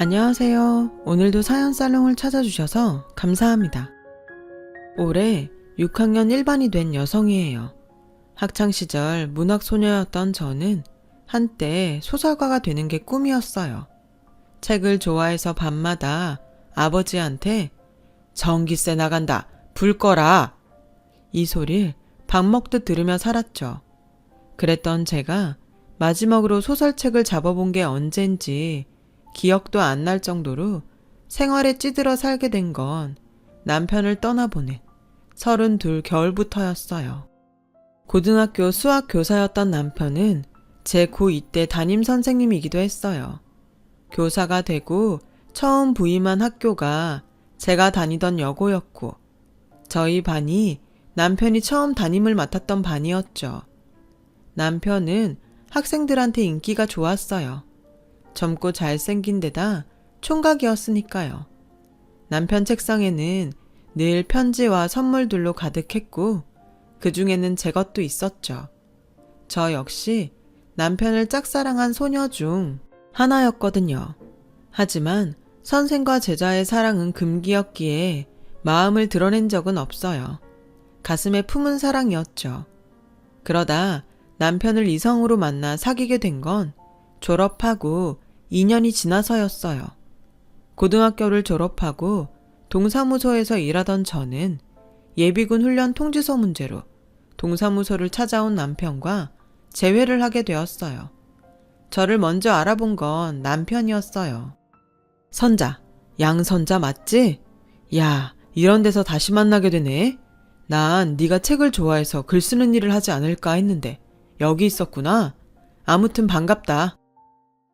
안녕하세요. 오늘도 사연 살롱을 찾아주셔서 감사합니다. 올해 6학년 1반이 된 여성이에요. 학창시절 문학소녀였던 저는 한때 소설가가 되는 게 꿈이었어요. 책을 좋아해서 밤마다 아버지한테 전기세 나간다, 불 꺼라! 이 소리를 밥 먹듯 들으며 살았죠. 그랬던 제가 마지막으로 소설책을 잡아본 게 언젠지 기억도 안 날 정도로 생활에 찌들어 살게 된 건 남편을 떠나보낸 32 겨울부터였어요. 고등학교 수학 교사였던 남편은 제 고2 때 담임 선생님이기도 했어요. 교사가 되고 처음 부임한 학교가 제가 다니던 여고였고 저희 반이 남편이 처음 담임을 맡았던 반이었죠. 남편은 학생들한테 인기가 좋았어요. 젊고 잘생긴 데다 총각이었으니까요. 남편 책상에는 늘 편지와 선물들로 가득했고 그 중에는 제 것도 있었죠. 저 역시 남편을 짝사랑한 소녀 중 하나였거든요. 하지만 선생과 제자의 사랑은 금기였기에 마음을 드러낸 적은 없어요. 가슴에 품은 사랑이었죠. 그러다 남편을 이성으로 만나 사귀게 된 건 졸업하고 2년이 지나서였어요. 고등학교를 졸업하고 동사무소에서 일하던 저는 예비군 훈련 통지서 문제로 동사무소를 찾아온 남편과 재회를 하게 되었어요. 저를 먼저 알아본 건 남편이었어요. 선자, 양선자 맞지? 야, 이런 데서 다시 만나게 되네. 난 네가 책을 좋아해서 글 쓰는 일을 하지 않을까 했는데 여기 있었구나. 아무튼 반갑다.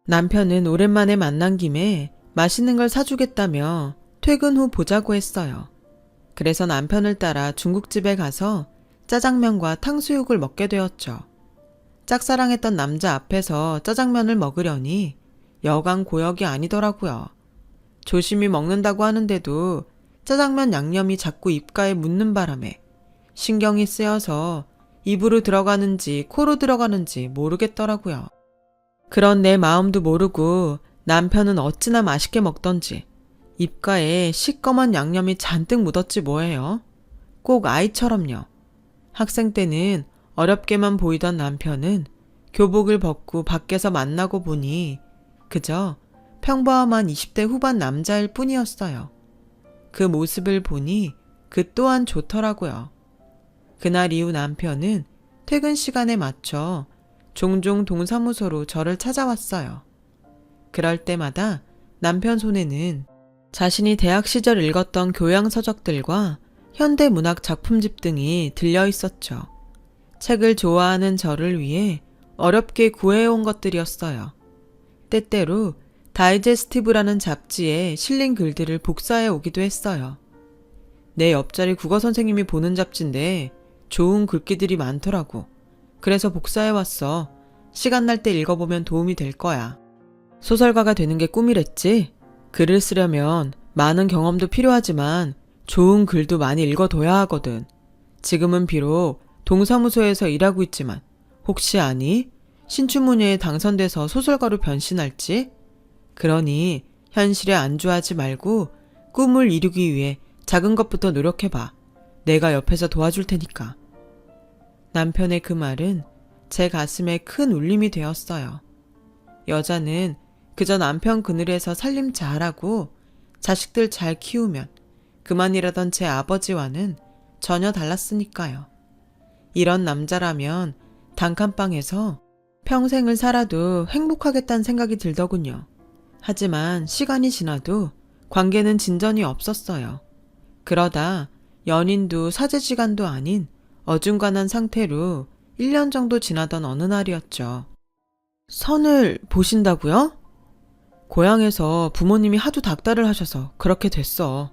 남편은 오랜만에 만난 김에 맛있는 걸 사주겠다며 퇴근 후 보자고 했어요. 그래서 남편을 따라 중국집에 가서 짜장면과 탕수육을 먹게 되었죠. 짝사랑했던 남자 앞에서 짜장면을 먹으려니 여간 고역이 아니더라고요. 조심히 먹는다고 하는데도 짜장면 양념이 자꾸 입가에 묻는 바람에 신경이 쓰여서 입으로 들어가는지 코로 들어가는지 모르겠더라고요. 그런 내 마음도 모르고 남편은 어찌나 맛있게 먹던지 입가에 시꺼먼 양념이 잔뜩 묻었지 뭐예요. 꼭 아이처럼요. 학생 때는 어렵게만 보이던 남편은 교복을 벗고 밖에서 만나고 보니 그저 평범한 20대 후반 남자일 뿐이었어요. 그 모습을 보니 그 또한 좋더라고요. 그날 이후 남편은 퇴근 시간에 맞춰 종종 동사무소로 저를 찾아왔어요. 그럴 때마다 남편 손에는 자신이 대학 시절 읽었던 교양서적들과 현대문학 작품집 등이 들려 있었죠. 책을 좋아하는 저를 위해 어렵게 구해온 것들이었어요. 때때로 다이제스티브라는 잡지에 실린 글들을 복사해 오기도 했어요. 내 옆자리 국어 선생님이 보는 잡지인데 좋은 글귀들이 많더라고. 그래서 복사해왔어. 시간 날 때 읽어보면 도움이 될 거야. 소설가가 되는 게 꿈이랬지? 글을 쓰려면 많은 경험도 필요하지만 좋은 글도 많이 읽어둬야 하거든. 지금은 비록 동사무소에서 일하고 있지만 혹시 아니? 신춘문예에 당선돼서 소설가로 변신할지? 그러니 현실에 안주하지 말고 꿈을 이루기 위해 작은 것부터 노력해봐. 내가 옆에서 도와줄 테니까. 남편의 그 말은 제 가슴에 큰 울림이 되었어요. 여자는 그저 남편 그늘에서 살림 잘하고 자식들 잘 키우면 그만이라던 제 아버지와는 전혀 달랐으니까요. 이런 남자라면 단칸방에서 평생을 살아도 행복하겠다는 생각이 들더군요. 하지만 시간이 지나도 관계는 진전이 없었어요. 그러다 연인도 사제지간도 아닌 어중간한 상태로 1년 정도 지나던 어느 날이었죠. 선을 보신다고요? 고향에서 부모님이 하도 닥달을 하셔서 그렇게 됐어.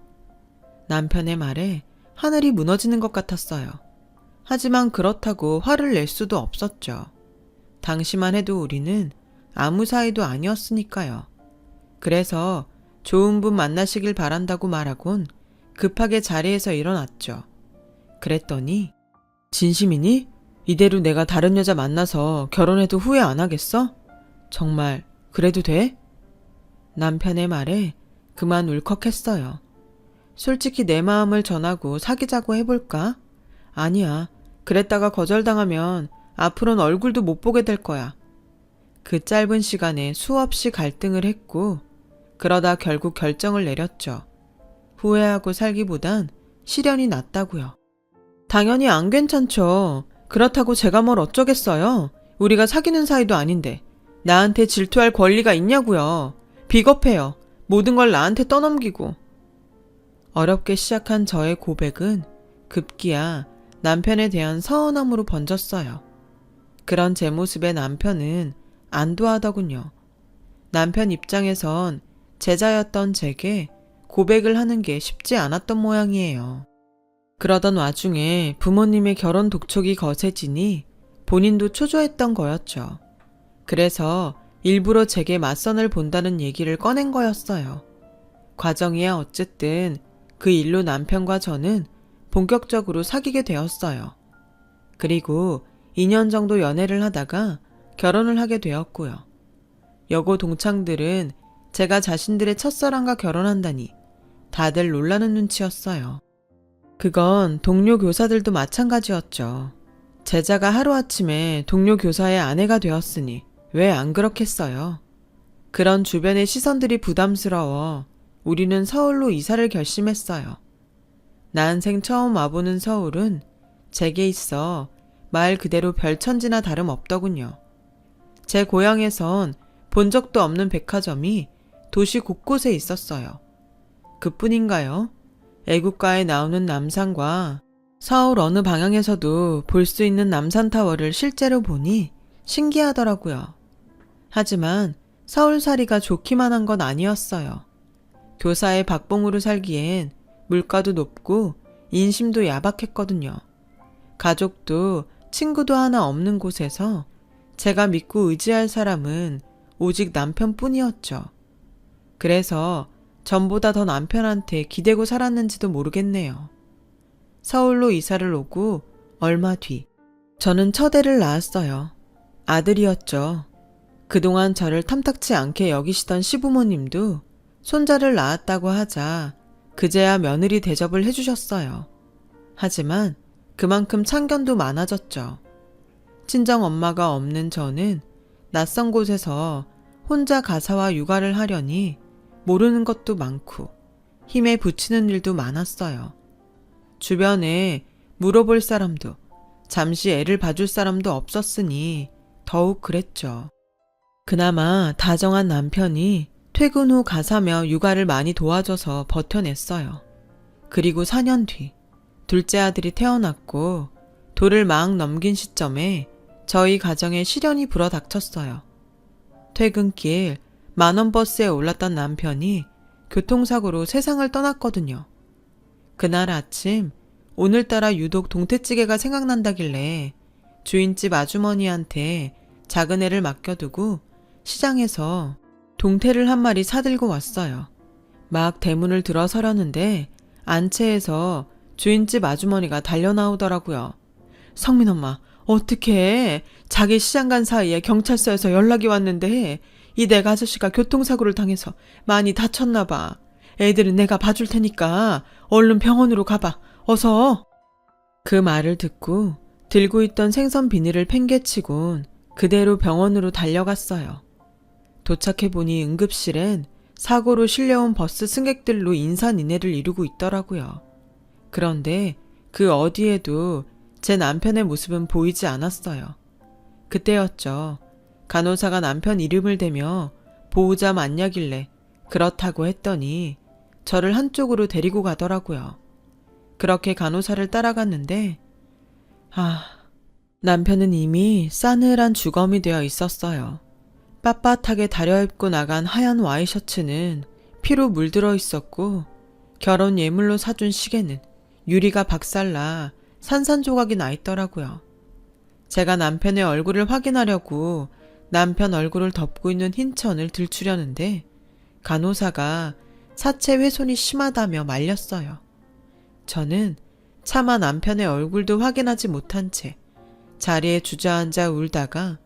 남편의 말에 하늘이 무너지는 것 같았어요. 하지만 그렇다고 화를 낼 수도 없었죠. 당시만 해도 우리는 아무 사이도 아니었으니까요. 그래서 좋은 분 만나시길 바란다고 말하곤 급하게 자리에서 일어났죠. 그랬더니 진심이니? 이대로 내가 다른 여자 만나서 결혼해도 후회 안 하겠어? 정말 그래도 돼? 남편의 말에 그만 울컥했어요. 솔직히 내 마음을 전하고 사귀자고 해볼까? 아니야. 그랬다가 거절당하면 앞으로는 얼굴도 못 보게 될 거야. 그 짧은 시간에 수없이 갈등을 했고 그러다 결국 결정을 내렸죠. 후회하고 살기보단 시련이 낫다고요. 당연히 안 괜찮죠. 그렇다고 제가 뭘 어쩌겠어요. 우리가 사귀는 사이도 아닌데 나한테 질투할 권리가 있냐고요. 비겁해요. 모든 걸 나한테 떠넘기고. 어렵게 시작한 저의 고백은 급기야 남편에 대한 서운함으로 번졌어요. 그런 제 모습에 남편은 안도하더군요. 남편 입장에선 제자였던 제게 고백을 하는 게 쉽지 않았던 모양이에요. 그러던 와중에 부모님의 결혼 독촉이 거세지니 본인도 초조했던 거였죠. 그래서 일부러 제게 맞선을 본다는 얘기를 꺼낸 거였어요. 과정이야 어쨌든 그 일로 남편과 저는 본격적으로 사귀게 되었어요. 그리고 2년 정도 연애를 하다가 결혼을 하게 되었고요. 여고 동창들은 제가 자신들의 첫사랑과 결혼한다니 다들 놀라는 눈치였어요. 그건 동료 교사들도 마찬가지였죠. 제자가 하루아침에 동료 교사의 아내가 되었으니 왜 안 그렇겠어요? 그런 주변의 시선들이 부담스러워 우리는 서울로 이사를 결심했어요. 난생 처음 와보는 서울은 제게 있어 말 그대로 별천지나 다름없더군요. 제 고향에선 본 적도 없는 백화점이 도시 곳곳에 있었어요. 그뿐인가요? 애국가에 나오는 남산과 서울 어느 방향에서도 볼 수 있는 남산타워를 실제로 보니 신기하더라고요. 하지만 서울살이가 좋기만 한 건 아니었어요. 교사의 박봉으로 살기엔 물가도 높고 인심도 야박했거든요. 가족도 친구도 하나 없는 곳에서 제가 믿고 의지할 사람은 오직 남편뿐이었죠. 그래서 전보다 더 남편한테 기대고 살았는지도 모르겠네요. 서울로 이사를 오고 얼마 뒤 저는 첫애를 낳았어요. 아들이었죠. 그동안 저를 탐탁치 않게 여기시던 시부모님도 손자를 낳았다고 하자 그제야 며느리 대접을 해주셨어요. 하지만 그만큼 참견도 많아졌죠. 친정엄마가 없는 저는 낯선 곳에서 혼자 가사와 육아를 하려니 모르는 것도 많고 힘에 부치는 일도 많았어요. 주변에 물어볼 사람도 잠시 애를 봐줄 사람도 없었으니 더욱 그랬죠. 그나마 다정한 남편이 퇴근 후 가사며 육아를 많이 도와줘서 버텨냈어요. 그리고 4년 뒤 둘째 아들이 태어났고 돌을 막 넘긴 시점에 저희 가정에 시련이 불어닥쳤어요. 퇴근길 만원 버스에 올랐던 남편이 교통사고로 세상을 떠났거든요. 그날 아침 오늘따라 유독 동태찌개가 생각난다길래 주인집 아주머니한테 작은 애를 맡겨두고 시장에서 동태를 한 마리 사들고 왔어요. 막 대문을 들어서려는데 안채에서 주인집 아주머니가 달려나오더라고요. 성민 엄마, 어떡해. 자기 시장 간 사이에 경찰서에서 연락이 왔는데 이 댁 아저씨가 교통사고를 당해서 많이 다쳤나 봐. 애들은 내가 봐줄 테니까 얼른 병원으로 가봐. 어서. 그 말을 듣고 들고 있던 생선 비닐을 팽개치곤 그대로 병원으로 달려갔어요. 도착해보니 응급실엔 사고로 실려온 버스 승객들로 인산인해를 이루고 있더라고요. 그런데 그 어디에도 제 남편의 모습은 보이지 않았어요. 그때였죠. 간호사가 남편 이름을 대며 보호자 맞냐길래 그렇다고 했더니 저를 한쪽으로 데리고 가더라고요. 그렇게 간호사를 따라갔는데 남편은 이미 싸늘한 주검이 되어 있었어요. 빳빳하게 다려입고 나간 하얀 와이셔츠는 피로 물들어 있었고 결혼 예물로 사준 시계는 유리가 박살나 산산조각이 나 있더라고요. 제가 남편의 얼굴을 확인하려고 남편 얼굴을 덮고 있는 흰 천을 들추려는데 간호사가 사체 훼손이 심하다며 말렸어요. 저는 차마 남편의 얼굴도 확인하지 못한 채 자리에 주저앉아 울다가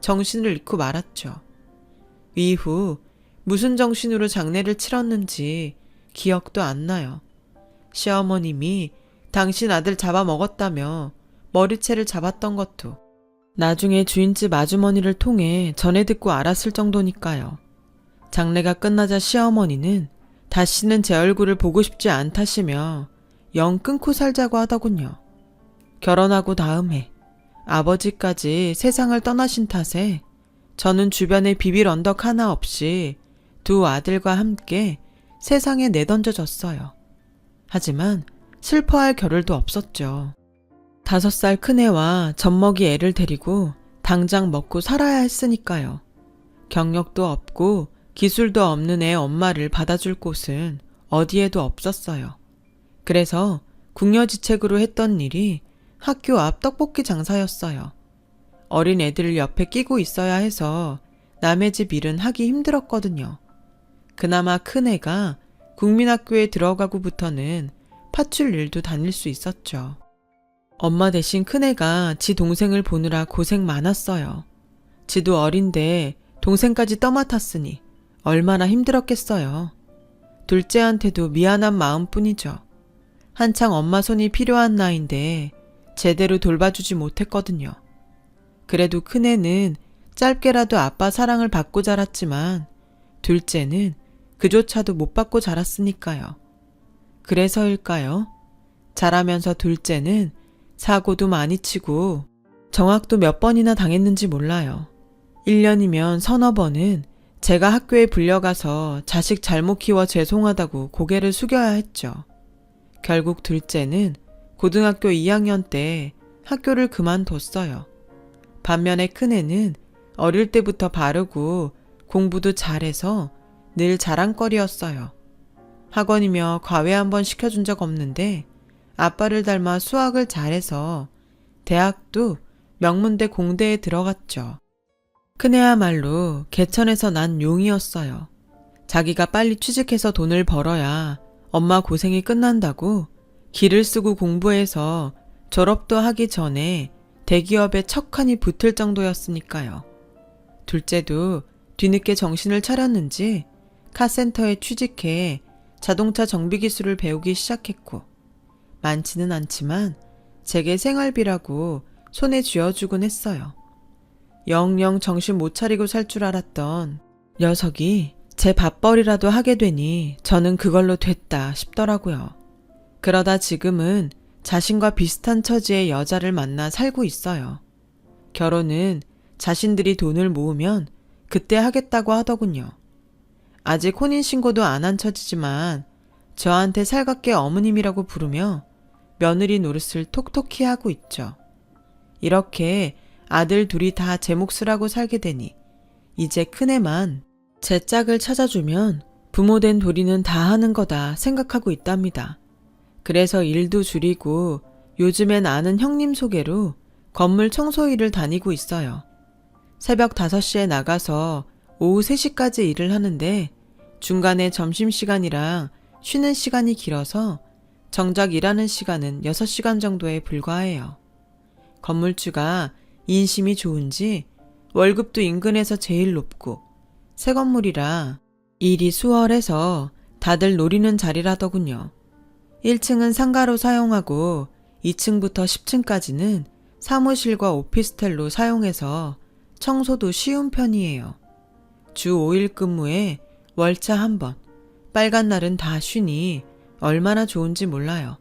정신을 잃고 말았죠. 이후 무슨 정신으로 장례를 치렀는지 기억도 안 나요. 시어머님이 당신 아들 잡아먹었다며 머리채를 잡았던 것도 나중에 주인집 아주머니를 통해 전해 듣고 알았을 정도니까요. 장례가 끝나자 시어머니는 다시는 제 얼굴을 보고 싶지 않다시며 영 끊고 살자고 하더군요. 결혼하고 다음 해 아버지까지 세상을 떠나신 탓에 저는 주변에 비빌 언덕 하나 없이 두 아들과 함께 세상에 내던져졌어요. 하지만 슬퍼할 겨를도 없었죠. 5살 큰애와 젖먹이 애를 데리고 당장 먹고 살아야 했으니까요. 경력도 없고 기술도 없는 애 엄마를 받아줄 곳은 어디에도 없었어요. 그래서 궁여지책으로 했던 일이 학교 앞 떡볶이 장사였어요. 어린 애들을 옆에 끼고 있어야 해서 남의 집 일은 하기 힘들었거든요. 그나마 큰애가 국민학교에 들어가고부터는 파출 일도 다닐 수 있었죠. 엄마 대신 큰애가 지 동생을 보느라 고생 많았어요. 지도 어린데 동생까지 떠맡았으니 얼마나 힘들었겠어요. 둘째한테도 미안한 마음뿐이죠. 한창 엄마 손이 필요한 나이인데 제대로 돌봐주지 못했거든요. 그래도 큰애는 짧게라도 아빠 사랑을 받고 자랐지만 둘째는 그조차도 못 받고 자랐으니까요. 그래서일까요? 자라면서 둘째는 사고도 많이 치고 정학도 몇 번이나 당했는지 몰라요. 1년이면 서너 번은 제가 학교에 불려가서 자식 잘못 키워 죄송하다고 고개를 숙여야 했죠. 결국 둘째는 고등학교 2학년 때 학교를 그만뒀어요. 반면에 큰애는 어릴 때부터 바르고 공부도 잘해서 늘 자랑거리였어요. 학원이며 과외 한번 시켜준 적 없는데 아빠를 닮아 수학을 잘해서 대학도 명문대 공대에 들어갔죠. 큰애야말로 개천에서 난 용이었어요. 자기가 빨리 취직해서 돈을 벌어야 엄마 고생이 끝난다고 기를 쓰고 공부해서 졸업도 하기 전에 대기업에 척하니 붙을 정도였으니까요. 둘째도 뒤늦게 정신을 차렸는지 카센터에 취직해 자동차 정비 기술을 배우기 시작했고 많지는 않지만 제게 생활비라고 손에 쥐어주곤 했어요. 영영 정신 못 차리고 살 줄 알았던 녀석이 제 밥벌이라도 하게 되니 저는 그걸로 됐다 싶더라고요. 그러다 지금은 자신과 비슷한 처지의 여자를 만나 살고 있어요. 결혼은 자신들이 돈을 모으면 그때 하겠다고 하더군요. 아직 혼인신고도 안 한 처지지만 저한테 살갑게 어머님이라고 부르며 며느리 노릇을 톡톡히 하고 있죠. 이렇게 아들 둘이 다 제 몫을 하고 살게 되니 이제 큰애만 제 짝을 찾아주면 부모된 도리는 다 하는 거다 생각하고 있답니다. 그래서 일도 줄이고 요즘엔 아는 형님 소개로 건물 청소 일을 다니고 있어요. 새벽 5시에 나가서 오후 3시까지 일을 하는데 중간에 점심시간이랑 쉬는 시간이 길어서 정작 일하는 시간은 6시간 정도에 불과해요. 건물주가 인심이 좋은지 월급도 인근에서 제일 높고 새 건물이라 일이 수월해서 다들 노리는 자리라더군요. 1층은 상가로 사용하고 2층부터 10층까지는 사무실과 오피스텔로 사용해서 청소도 쉬운 편이에요. 주 5일 근무에 월차 1번, 빨간 날은 다 쉬니 얼마나 좋은지 몰라요.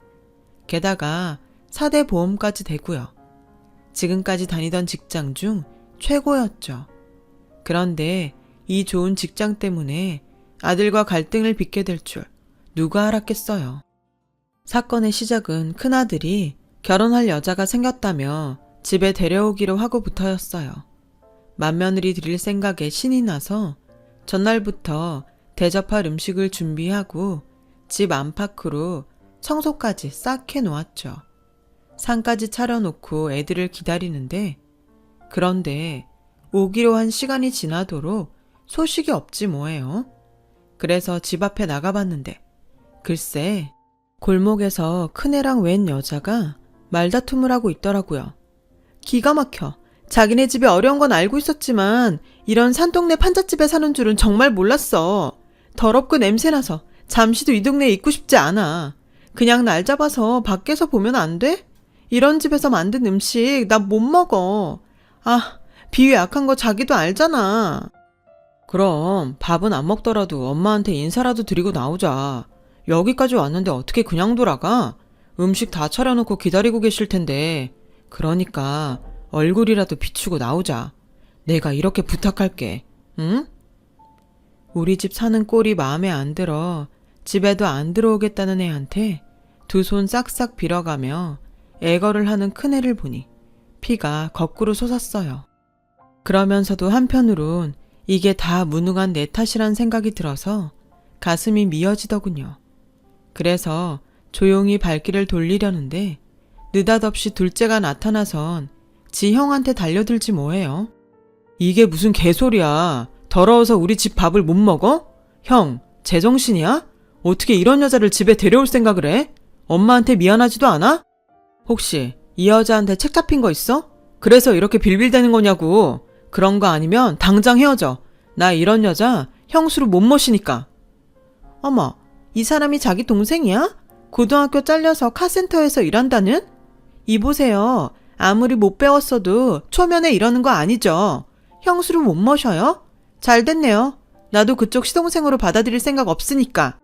게다가 4대 보험까지 되고요. 지금까지 다니던 직장 중 최고였죠. 그런데 이 좋은 직장 때문에 아들과 갈등을 빚게 될 줄 누가 알았겠어요. 사건의 시작은 큰아들이 결혼할 여자가 생겼다며 집에 데려오기로 하고부터였어요. 맏며느리 드릴 생각에 신이 나서 전날부터 대접할 음식을 준비하고 집 안팎으로 청소까지 싹 해놓았죠. 상까지 차려놓고 애들을 기다리는데 그런데 오기로 한 시간이 지나도록 소식이 없지 뭐예요. 그래서 집 앞에 나가봤는데 글쎄 골목에서 큰애랑 웬 여자가 말다툼을 하고 있더라고요. 기가 막혀. 자기네 집이 어려운 건 알고 있었지만 이런 산동네 판잣집에 사는 줄은 정말 몰랐어. 더럽고 냄새나서 잠시도 이 동네에 있고 싶지 않아. 그냥 날 잡아서 밖에서 보면 안 돼? 이런 집에서 만든 음식 나 못 먹어. 아, 비위 약한 거 자기도 알잖아. 그럼 밥은 안 먹더라도 엄마한테 인사라도 드리고 나오자. 여기까지 왔는데 어떻게 그냥 돌아가? 음식 다 차려놓고 기다리고 계실 텐데. 그러니까 얼굴이라도 비추고 나오자. 내가 이렇게 부탁할게. 응? 우리 집 사는 꼴이 마음에 안 들어 집에도 안 들어오겠다는 애한테 두 손 싹싹 빌어가며 애걸을 하는 큰애를 보니 피가 거꾸로 솟았어요. 그러면서도 한편으론 이게 다 무능한 내 탓이란 생각이 들어서 가슴이 미어지더군요. 그래서 조용히 발길을 돌리려는데 느닷없이 둘째가 나타나선 지 형한테 달려들지 뭐해요. 이게 무슨 개소리야. 더러워서 우리 집 밥을 못 먹어? 형, 제정신이야? 어떻게 이런 여자를 집에 데려올 생각을 해? 엄마한테 미안하지도 않아? 혹시 이 여자한테 책 잡힌 거 있어? 그래서 이렇게 빌빌대는 거냐고. 그런 거 아니면 당장 헤어져. 나 이런 여자 형수로 못 모시니까. 어머, 이 사람이 자기 동생이야? 고등학교 잘려서 카센터에서 일한다는? 이보세요. 아무리 못 배웠어도 초면에 이러는 거 아니죠. 형수로 못 모셔요? 잘 됐네요. 나도 그쪽 시동생으로 받아들일 생각 없으니까.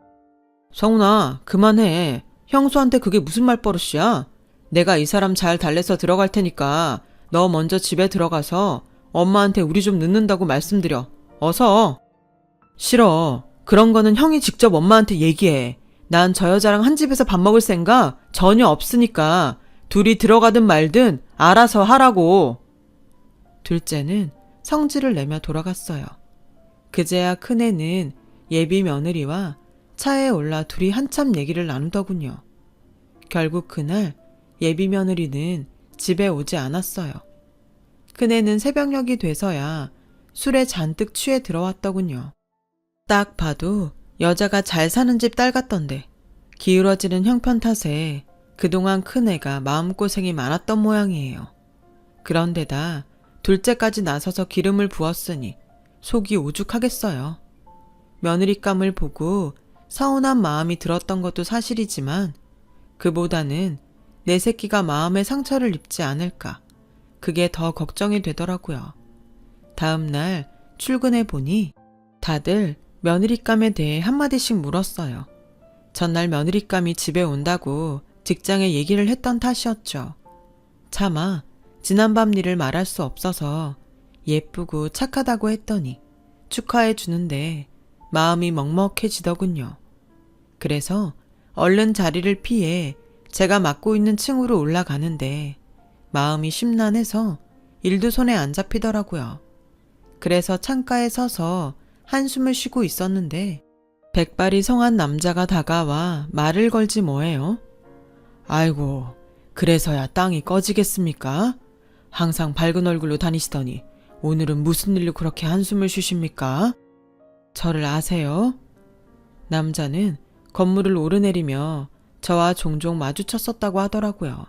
성훈아, 그만해. 형수한테 그게 무슨 말버릇이야? 내가 이 사람 잘 달래서 들어갈 테니까 너 먼저 집에 들어가서 엄마한테 우리 좀 늦는다고 말씀드려. 어서. 싫어. 그런 거는 형이 직접 엄마한테 얘기해. 난 저 여자랑 한 집에서 밥 먹을 생각 전혀 없으니까 둘이 들어가든 말든 알아서 하라고. 둘째는 성질을 내며 돌아갔어요. 그제야 큰애는 예비 며느리와 차에 올라 둘이 한참 얘기를 나누더군요. 결국 그날 예비 며느리는 집에 오지 않았어요. 큰애는 새벽녘이 돼서야 술에 잔뜩 취해 들어왔더군요. 딱 봐도 여자가 잘 사는 집 딸 같던데 기울어지는 형편 탓에 그동안 큰애가 마음고생이 많았던 모양이에요. 그런데다 둘째까지 나서서 기름을 부었으니 속이 오죽하겠어요. 며느리감을 보고 서운한 마음이 들었던 것도 사실이지만 그보다는 내 새끼가 마음의 상처를 입지 않을까 그게 더 걱정이 되더라고요. 다음 날 출근해 보니 다들 며느리감에 대해 한마디씩 물었어요. 전날 며느리감이 집에 온다고 직장에 얘기를 했던 탓이었죠. 차마 지난밤 일을 말할 수 없어서 예쁘고 착하다고 했더니 축하해 주는데 마음이 먹먹해지더군요. 그래서 얼른 자리를 피해 제가 맡고 있는 층으로 올라가는데 마음이 심란해서 일도 손에 안 잡히더라고요. 그래서 창가에 서서 한숨을 쉬고 있었는데 백발이 성한 남자가 다가와 말을 걸지 뭐해요. 아이고, 그래서야 땅이 꺼지겠습니까? 항상 밝은 얼굴로 다니시더니 오늘은 무슨 일로 그렇게 한숨을 쉬십니까? 저를 아세요? 남자는 건물을 오르내리며 저와 종종 마주쳤었다고 하더라고요.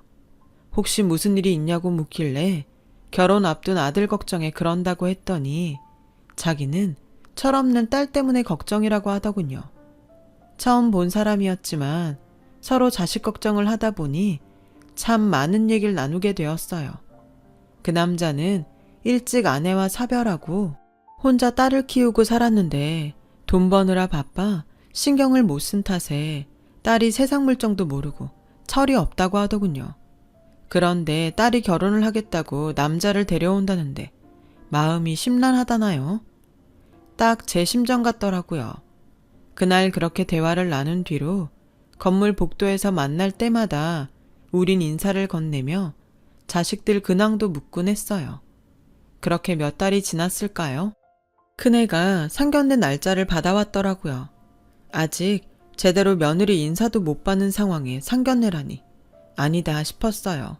혹시 무슨 일이 있냐고 묻길래 결혼 앞둔 아들 걱정에 그런다고 했더니 자기는 철없는 딸 때문에 걱정이라고 하더군요. 처음 본 사람이었지만 서로 자식 걱정을 하다 보니 참 많은 얘기를 나누게 되었어요. 그 남자는 일찍 아내와 사별하고 혼자 딸을 키우고 살았는데 돈 버느라 바빠 신경을 못 쓴 탓에 딸이 세상 물정도 모르고 철이 없다고 하더군요. 그런데 딸이 결혼을 하겠다고 남자를 데려온다는데 마음이 심란하다나요? 딱 제 심정 같더라고요. 그날 그렇게 대화를 나눈 뒤로 건물 복도에서 만날 때마다 우린 인사를 건네며 자식들 근황도 묻곤 했어요. 그렇게 몇 달이 지났을까요? 큰애가 상견례 날짜를 받아왔더라고요. 아직 제대로 며느리 인사도 못 받는 상황에 상견례라니 아니다 싶었어요.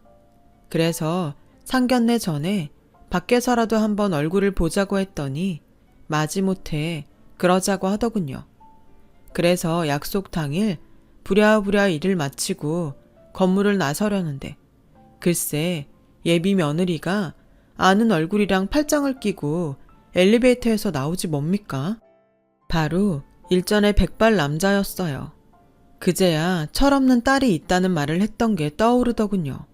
그래서 상견례 전에 밖에서라도 한번 얼굴을 보자고 했더니 마지못해 그러자고 하더군요. 그래서 약속 당일 부랴부랴 일을 마치고 건물을 나서려는데 글쎄 예비 며느리가 아는 얼굴이랑 팔짱을 끼고 엘리베이터에서 나오지 뭡니까? 바로 일전의 백발 남자였어요. 그제야 철없는 딸이 있다는 말을 했던 게 떠오르더군요.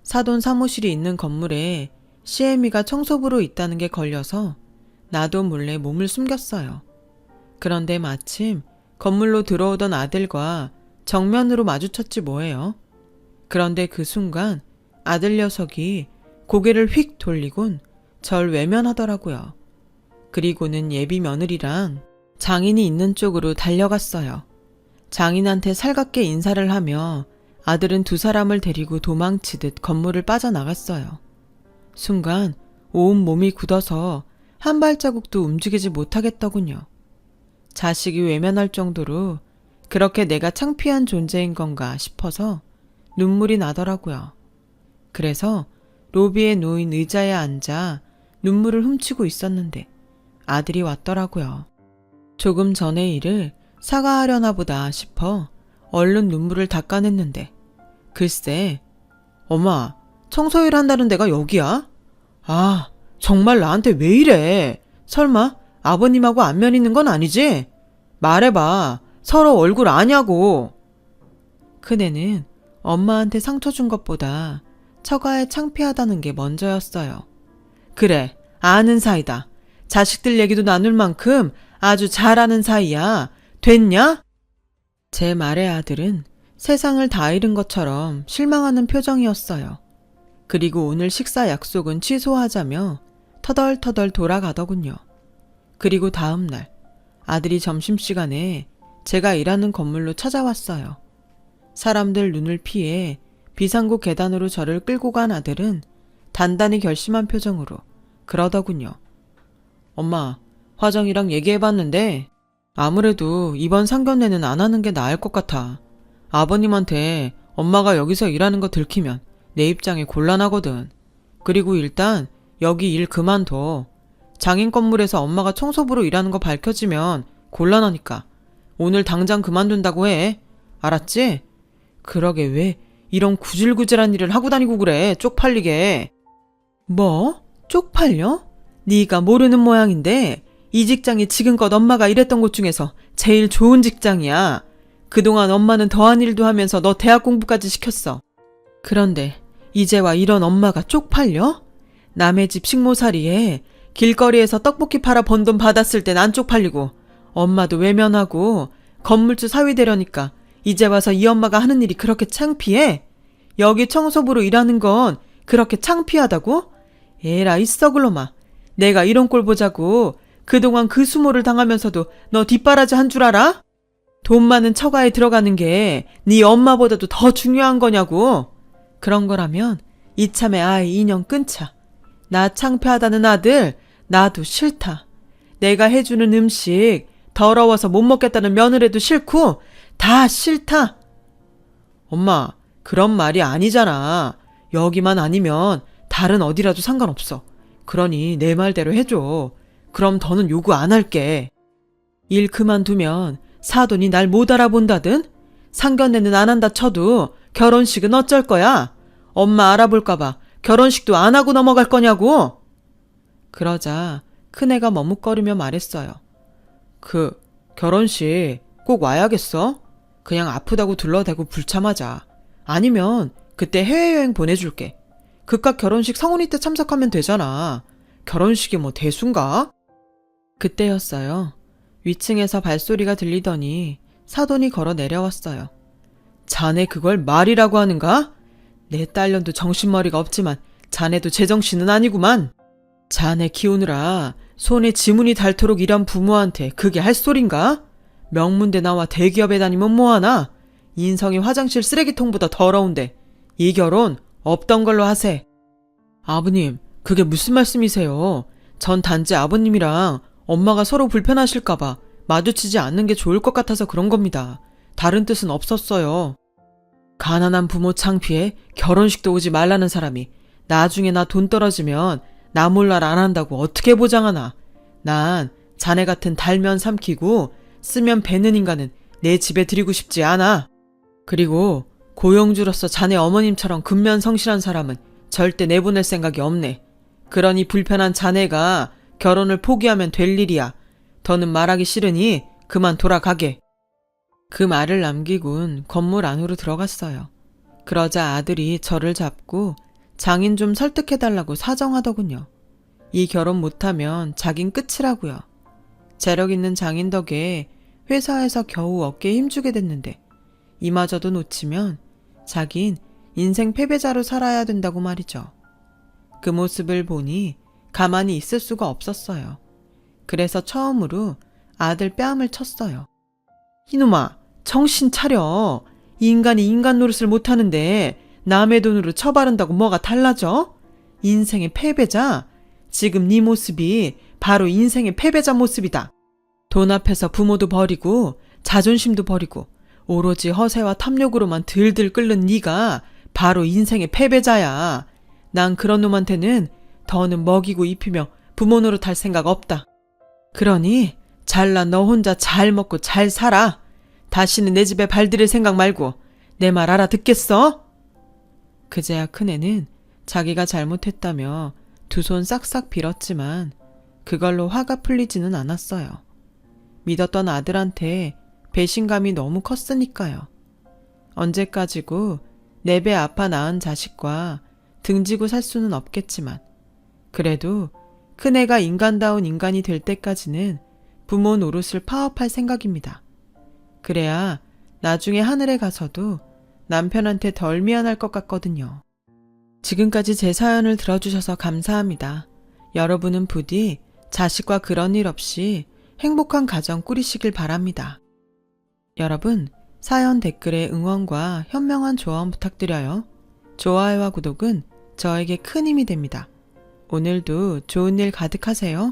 사돈 사무실이 있는 건물에 CM이가 청소부로 있다는 게 걸려서 나도 몰래 몸을 숨겼어요. 그런데 마침 건물로 들어오던 아들과 정면으로 마주쳤지 뭐예요. 그런데 그 순간 아들 녀석이 고개를 휙 돌리곤 절 외면하더라고요. 그리고는 예비 며느리랑 장인이 있는 쪽으로 달려갔어요. 장인한테 살갑게 인사를 하며 아들은 두 사람을 데리고 도망치듯 건물을 빠져나갔어요. 순간 온 몸이 굳어서 한 발자국도 움직이지 못하겠더군요. 자식이 외면할 정도로 그렇게 내가 창피한 존재인 건가 싶어서 눈물이 나더라고요. 그래서 로비에 놓인 의자에 앉아 눈물을 훔치고 있었는데 아들이 왔더라고요. 조금 전의 일을 사과하려나 보다 싶어 얼른 눈물을 닦아냈는데 글쎄, 엄마, 청소일 한다는 데가 여기야? 아, 정말 나한테 왜 이래? 설마 아버님하고 안면 있는 건 아니지? 말해봐. 서로 얼굴 아냐고. 큰애는 엄마한테 상처 준 것보다 처가에 창피하다는 게 먼저였어요. 그래, 아는 사이다. 자식들 얘기도 나눌 만큼 아주 잘 아는 사이야. 됐냐? 제 말에 아들은 세상을 다 잃은 것처럼 실망하는 표정이었어요. 그리고 오늘 식사 약속은 취소하자며 터덜터덜 돌아가더군요. 그리고 다음 날 아들이 점심시간에 제가 일하는 건물로 찾아왔어요. 사람들 눈을 피해 비상구 계단으로 저를 끌고 간 아들은 단단히 결심한 표정으로 그러더군요. 엄마, 화정이랑 얘기해봤는데 아무래도 이번 상견례는 안 하는 게 나을 것 같아. 아버님한테 엄마가 여기서 일하는 거 들키면 내 입장이 곤란하거든. 그리고 일단 여기 일 그만둬. 장인 건물에서 엄마가 청소부로 일하는 거 밝혀지면 곤란하니까 오늘 당장 그만둔다고 해. 알았지? 그러게 왜 이런 구질구질한 일을 하고 다니고 그래. 쪽팔리게. 뭐? 쪽팔려? 네가 모르는 모양인데 이 직장이 지금껏 엄마가 일했던 곳 중에서 제일 좋은 직장이야. 그동안 엄마는 더한 일도 하면서 너 대학 공부까지 시켰어. 그런데 이제 와 이런 엄마가 쪽팔려? 남의 집 식모살이에 길거리에서 떡볶이 팔아 번 돈 받았을 땐 안 쪽팔리고 엄마도 외면하고 건물주 사위 되려니까 이제 와서 이 엄마가 하는 일이 그렇게 창피해? 여기 청소부로 일하는 건 그렇게 창피하다고? 에라 이 썩을 놈아. 내가 이런 꼴 보자고 그동안 그 수모를 당하면서도 너 뒷바라지 한 줄 알아? 돈 많은 처가에 들어가는 게 네 엄마보다도 더 중요한 거냐고. 그런 거라면 이참에 아이 인연 끊자. 나 창피하다는 아들 나도 싫다. 내가 해주는 음식 더러워서 못 먹겠다는 며느리도 싫고 다 싫다. 엄마, 그런 말이 아니잖아. 여기만 아니면 다른 어디라도 상관없어. 그러니 내 말대로 해줘. 그럼 더는 요구 안 할게. 일 그만두면 사돈이 날 못 알아본다든? 상견례는 안 한다 쳐도 결혼식은 어쩔 거야? 엄마 알아볼까봐 결혼식도 안 하고 넘어갈 거냐고? 그러자 큰애가 머뭇거리며 말했어요. 결혼식 꼭 와야겠어? 그냥 아프다고 둘러대고 불참하자. 아니면 그때 해외여행 보내줄게. 그깟 결혼식 성훈이 때 참석하면 되잖아. 결혼식이 뭐 대수인가? 그때였어요. 위층에서 발소리가 들리더니 사돈이 걸어 내려왔어요. 자네 그걸 말이라고 하는가? 내 딸년도 정신머리가 없지만 자네도 제정신은 아니구만. 자네 키우느라 손에 지문이 닳도록 일한 부모한테 그게 할 소린가? 명문대 나와 대기업에 다니면 뭐하나? 인성이 화장실 쓰레기통보다 더러운데 이 결혼 없던 걸로 하세. 아버님, 그게 무슨 말씀이세요? 전 단지 아버님이랑 엄마가 서로 불편하실까봐 마주치지 않는 게 좋을 것 같아서 그런 겁니다. 다른 뜻은 없었어요. 가난한 부모 창피해 결혼식도 오지 말라는 사람이 나중에 나 돈 떨어지면 나 몰라라 안 한다고 어떻게 보장하나. 난 자네 같은 달면 삼키고 쓰면 베는 인간은 내 집에 들이고 싶지 않아. 그리고 고용주로서 자네 어머님처럼 근면성실한 사람은 절대 내보낼 생각이 없네. 그러니 불편한 자네가 결혼을 포기하면 될 일이야. 더는 말하기 싫으니 그만 돌아가게. 그 말을 남기곤 건물 안으로 들어갔어요. 그러자 아들이 저를 잡고 장인 좀 설득해달라고 사정하더군요. 이 결혼 못하면 자긴 끝이라고요. 재력 있는 장인 덕에 회사에서 겨우 어깨에 힘주게 됐는데 이마저도 놓치면 자긴 인생 패배자로 살아야 된다고 말이죠. 그 모습을 보니 가만히 있을 수가 없었어요. 그래서 처음으로 아들 뺨을 쳤어요. 이놈아, 정신 차려. 이 인간이 인간 노릇을 못하는데 남의 돈으로 처바른다고 뭐가 달라져? 인생의 패배자? 지금 네 모습이 바로 인생의 패배자 모습이다. 돈 앞에서 부모도 버리고 자존심도 버리고 오로지 허세와 탐욕으로만 들들 끓는 네가 바로 인생의 패배자야. 난 그런 놈한테는 더는 먹이고 입히며 부모 노릇할 생각 없다. 그러니 잘나 너 혼자 잘 먹고 잘 살아. 다시는 내 집에 발들일 생각 말고 내 말 알아듣겠어? 그제야 큰애는 자기가 잘못했다며 두 손 싹싹 빌었지만 그걸로 화가 풀리지는 않았어요. 믿었던 아들한테 배신감이 너무 컸으니까요. 언제까지고 내 배 아파 낳은 자식과 등지고 살 수는 없겠지만 그래도 큰애가 인간다운 인간이 될 때까지는 부모 노릇을 파업할 생각입니다. 그래야 나중에 하늘에 가서도 남편한테 덜 미안할 것 같거든요. 지금까지 제 사연을 들어주셔서 감사합니다. 여러분은 부디 자식과 그런 일 없이 행복한 가정 꾸리시길 바랍니다. 여러분, 사연 댓글에 응원과 현명한 조언 부탁드려요. 좋아요와 구독은 저에게 큰 힘이 됩니다. 오늘도 좋은 일 가득하세요.